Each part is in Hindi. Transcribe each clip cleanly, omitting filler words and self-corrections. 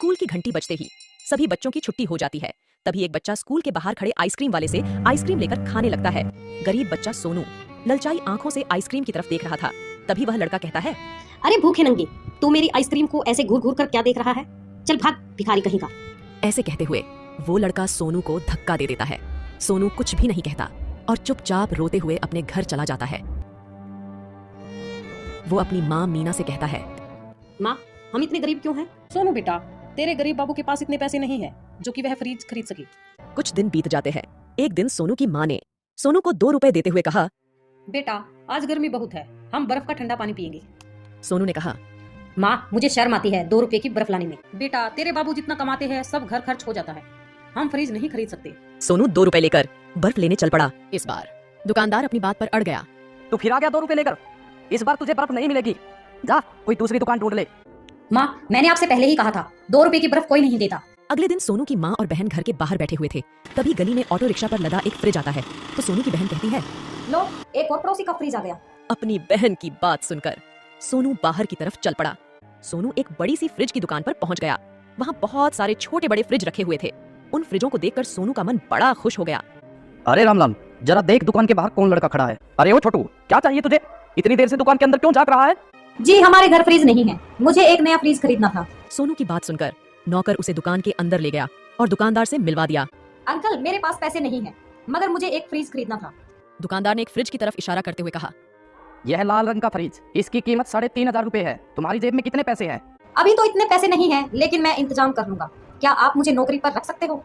स्कूल की घंटी बजते ही सभी बच्चों की छुट्टी हो जाती है। तभी एक बच्चा स्कूल के बाहर खड़े आइसक्रीम वाले से आइसक्रीम लेकर खाने लगता है। गरीब बच्चा सोनू ललचाई आंखों से आइसक्रीम की तरफ देख रहा था। तभी वह लड़का कहता है, अरे भूखे नंगे, तू मेरी आइसक्रीम को ऐसे घूर घूर कर क्या देख रहा है? चल भाग भिखारी कहीं का। ऐसे कहते हुए वो लड़का सोनू को धक्का दे देता है। सोनू कुछ भी नहीं कहता और चुपचाप रोते हुए अपने घर चला जाता है। वो अपनी माँ मीना से कहता है, माँ, हम इतने गरीब क्यों हैं? सोनू बेटा, तेरे गरीब बाबू के पास इतने पैसे नहीं है जो कि वह फ्रिज खरीद सके। कुछ दिन बीत जाते हैं। एक दिन सोनू की माँ ने सोनू को 2 रुपए देते हुए कहा, बेटा, आज गर्मी बहुत है, हम बर्फ का ठंडा पानी पियेंगे। सोनू ने कहा, माँ, मुझे शर्म आती है 2 रुपए की बर्फ लाने में। बेटा, तेरे बाबू जितना कमाते हैं सब घर खर्च हो जाता है, हम फ्रिज नहीं खरीद सकते। सोनू 2 रुपए लेकर बर्फ लेने चल पड़ा। इस बार दुकानदार अपनी बात पर अड़ गया। तू फिर आ गया 2 रुपए लेकर। इस बार तुझे बर्फ नहीं मिलेगी, जा कोई दूसरी दुकान ढूंढ ले। माँ, मैंने आपसे पहले ही कहा था 2 रुपए की बर्फ कोई नहीं देता। अगले दिन सोनू की माँ और बहन घर के बाहर बैठे हुए थे। तभी गली में ऑटो रिक्शा पर लदा एक फ्रिज आता है तो सोनू की बहन कहती है, लो, एक और पड़ोसी का फ्रिज आ गया। अपनी बहन की बात सुनकर सोनू बाहर की तरफ चल पड़ा। सोनू एक बड़ी सी फ्रिज की दुकान पर पहुंच गया। वहाँ बहुत सारे छोटे बड़े फ्रिज रखे हुए थे। उन फ्रिजों को देखकर सोनू का मन बड़ा खुश हो गया। अरे रामलाल, जरा देख दुकान के बाहर कौन लड़का खड़ा है। अरे ओ छोटू, क्या चाहिए तुझे? इतनी देर से दुकान के अंदर क्यों झांक रहा है? जी, हमारे घर फ्रिज नहीं है, मुझे एक नया फ्रिज खरीदना था। सोनू की बात सुनकर नौकर उसे दुकान के अंदर ले गया और दुकानदार से मिलवा दिया। अंकल, मेरे पास पैसे नहीं है, मगर मुझे एक फ्रिज खरीदना था। दुकानदार ने एक फ्रिज की तरफ इशारा करते हुए कहा, यह लाल रंग का फ्रिज, इसकी कीमत 3,500 रुपए है। तुम्हारी जेब में कितने पैसे हैं? अभी तो इतने पैसे नहीं है, लेकिन मैं इंतजाम कर लूंगा। क्या आप मुझे नौकरी पर रख सकते हो?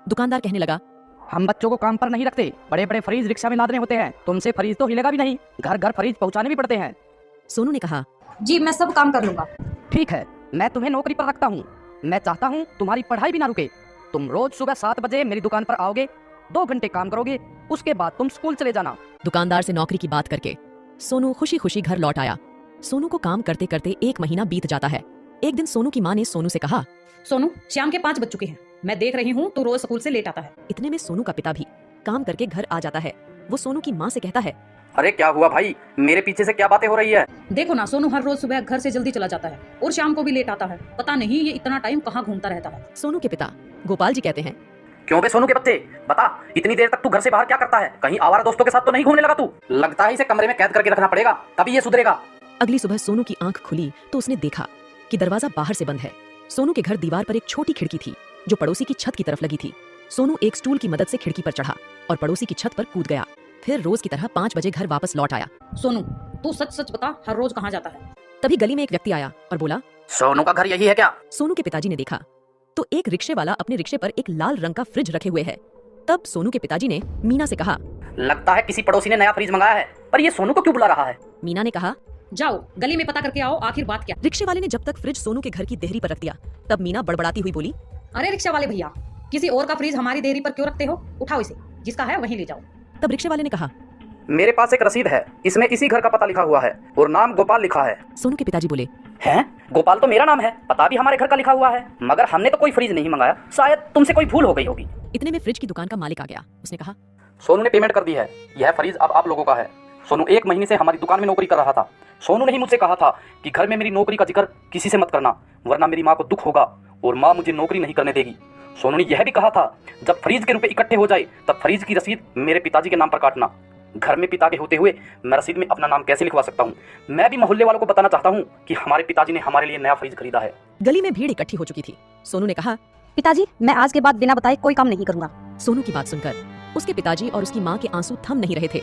दुकानदार कहने लगा, हम बच्चों को काम पर नहीं रखते, बड़े बड़े फ्रिज रिक्शा में लादने होते हैं। तुमसे फ्रिज तो हिलेगा भी नहीं, घर घर फ्रिज पहुंचाने भी पड़ते हैं। सोनू ने कहा, जी, मैं सब काम कर लूंगा। ठीक है, मैं तुम्हें नौकरी पर रखता हूँ। मैं चाहता हूँ तुम्हारी पढ़ाई भी ना रुके। तुम रोज सुबह 7 बजे मेरी दुकान पर आओगे, 2 घंटे काम करोगे, उसके बाद तुम स्कूल चले जाना। दुकानदार से नौकरी की बात करके सोनू खुशी खुशी घर लौट आया। सोनू को काम करते करते 1 महीना बीत जाता है। एक दिन सोनू की माँ ने सोनू से कहा, सोनू, शाम के 5 बज चुके हैं, मैं देख रही हूँ तू रोज स्कूल से लेट आता है। इतने में सोनू का पिता भी काम करके घर आ जाता है। वो सोनू की माँ से कहता है, अरे क्या हुआ भाई, मेरे पीछे से क्या बातें हो रही है? देखो ना, सोनू हर रोज सुबह घर से जल्दी चला जाता है और शाम को भी लेट आता है। पता नहीं ये इतना टाइम कहाँ घूमता रहता है। सोनू के पिता गोपाल जी कहते हैं, क्यों बे सोनू के बच्चे, बता इतनी देर तक तू घर से बाहर क्या करता है? कहीं आवारा दोस्तों के साथ तो नहीं घूमने लगा तू? लगता है इसे कमरे में कैद करके रखना पड़ेगा, तभी ये सुधरेगा। अगली सुबह सोनू की आंख खुली तो उसने देखा कि दरवाजा बाहर से बंद है। सोनू के घर दीवार पर एक छोटी खिड़की थी जो पड़ोसी की छत की तरफ लगी थी। सोनू एक स्टूल की मदद से खिड़की पर चढ़ा और पड़ोसी की छत पर कूद गया। फिर रोज की तरह 5 बजे घर वापस लौट आया। सोनू, तू सच सच बता, हर रोज कहाँ जाता है? तभी गली में एक व्यक्ति आया और बोला, सोनू का घर यही है क्या? सोनू के पिताजी ने देखा तो एक रिक्शे वाला अपने रिक्शे पर एक लाल रंग का फ्रिज रखे हुए है। तब सोनू के पिताजी ने मीना से कहा, लगता है किसी पड़ोसी ने नया फ्रिज मंगाया है, पर ये सोनू को क्यों बुला रहा है? मीना ने कहा, जाओ गली में पता करके आओ आखिर बात क्या। रिक्शे वाले ने जब तक फ्रिज सोनू के घर की देहरी पर रख दिया तब मीना बड़बड़ाती हुई बोली, अरे रिक्शा वाले भैया, किसी और का फ्रिज हमारी देहरी पर क्यों रखते हो? उठाओ इसे, जिसका है वहीं ले जाओ। तब रिक्शे वाले ने कहा, मेरे पास एक रसीद है, इसमें इसी घर का पता लिखा हुआ है और नाम गोपाल लिखा है। सोनू के पिताजी बोले, हैं? गोपाल तो मेरा नाम है, पता भी हमारे घर का लिखा हुआ है, मगर हमने तो कोई फ्रिज नहीं मंगाया, शायद तुमसे कोई भूल हो गई होगी। इतने में फ्रिज की दुकान का मालिक आ गया। उसने कहा, सोनू ने पेमेंट कर दी है, यह फ्रिज अब आप लोगों का है। सोनू 1 महीने से हमारी दुकान में नौकरी कर रहा था। सोनू ने ही मुझसे कहा था कि घर में मेरी नौकरी का जिक्र किसी से मत करना, वरना मेरी माँ को दुख होगा और माँ मुझे नौकरी नहीं करने देगी। सोनू ने यह भी कहा था, जब फ्रिज के रुपए इकट्ठे हो जाए तब फ्रिज की रसीद मेरे पिताजी के नाम पर काटना। घर में पिता के होते हुए मैं रसीद में अपना नाम कैसे लिखवा सकता हूँ? मैं भी मोहल्ले वालों को बताना चाहता हूँ कि हमारे पिताजी ने हमारे लिए नया फ्रिज खरीदा है। गली में भीड़ इकट्ठी हो चुकी थी। सोनू ने कहा, पिताजी, मैं आज के बाद बिना बताए कोई काम नहीं करूंगा। सोनू की बात सुनकर उसके पिताजी और उसकी माँ के आंसू थम नहीं रहे थे।